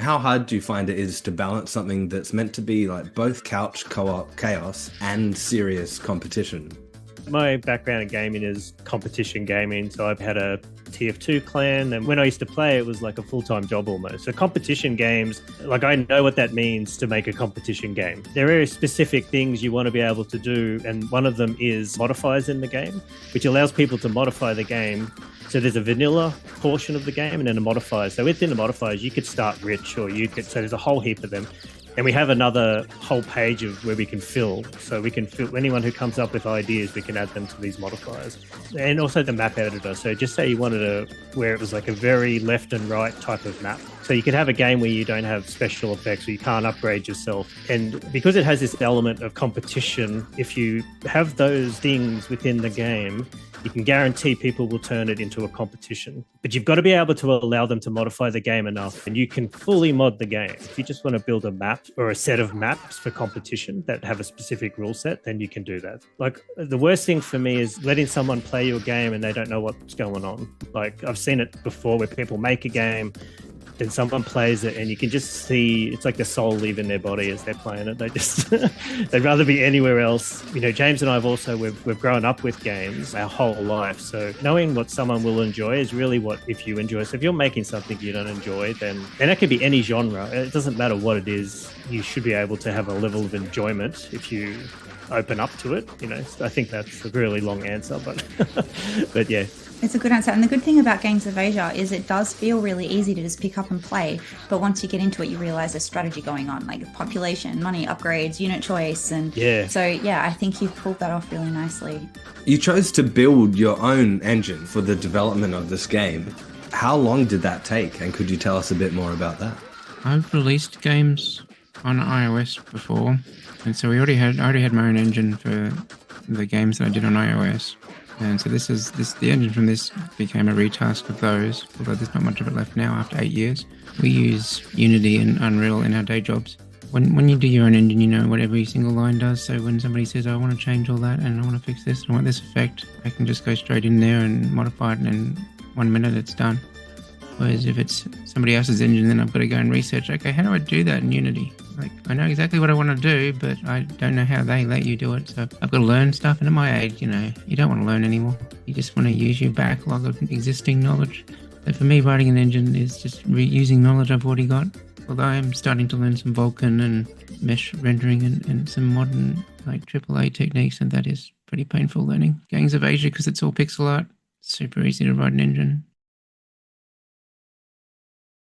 How hard do you find it is to balance something that's meant to be like both couch co-op chaos and serious competition? My background in gaming is competition gaming, so I've had a TF2 clan, and when I used to play, it was like a full-time job almost. So competition games, like I know what that means to make a competition game. There are specific things you want to be able to do, and one of them is modifiers in the game, which allows people to modify the game. So there's a vanilla portion of the game and then a modifier. So within the modifiers, you could start rich, or you could, so there's a whole heap of them. And we have another whole page of where we can fill. So we can fill anyone who comes up with ideas, we can add them to these modifiers. And also the map editor. So just say you wanted where it was like a very left and right type of map. So you could have a game where you don't have special effects or you can't upgrade yourself. And because it has this element of competition, if you have those things within the game, you can guarantee people will turn it into a competition. But you've got to be able to allow them to modify the game enough, and you can fully mod the game. If you just want to build a map or a set of maps for competition that have a specific rule set, then you can do that. Like, the worst thing for me is letting someone play your game and they don't know what's going on. Like, I've seen it before where people make a game, then someone plays it and you can just see it's like the soul leaving their body as they're playing it. They just they'd rather be anywhere else. You know, James and I have also we've grown up with games our whole life, so knowing what someone will enjoy is really what, if you enjoy. So if you're making something you don't enjoy, then that could be any genre. It doesn't matter what it is. You should be able to have a level of enjoyment if you open up to it. You know, so I think that's a really long answer, but yeah. It's a good answer. And the good thing about Games of Asia is it does feel really easy to just pick up and play. But once you get into it, you realize there's strategy going on, like population, money, upgrades, unit choice. And so, yeah, I think you've pulled that off really nicely. You chose to build your own engine for the development of this game. How long did that take? And could you tell us a bit more about that? I've released games on iOS before. And so I already had my own engine for the games that I did on iOS. And so the engine from this became a retask of those, although there's not much of it left now after 8 years. We use Unity and Unreal in our day jobs. When you do your own engine, you know what every single line does. So when somebody says, I want to change all that and I want to fix this and I want this effect, I can just go straight in there and modify it, and in 1 minute it's done. Whereas if it's somebody else's engine, then I've got to go and research, okay, how do I do that in Unity? Like, I know exactly what I want to do, but I don't know how they let you do it. So I've got to learn stuff. And at my age, you know, you don't want to learn anymore. You just want to use your backlog of existing knowledge. So for me, writing an engine is just reusing knowledge I've already got. Although I'm starting to learn some Vulkan and mesh rendering and some modern like AAA techniques, and that is pretty painful learning. Games of Asia, because it's all pixel art, super easy to write an engine.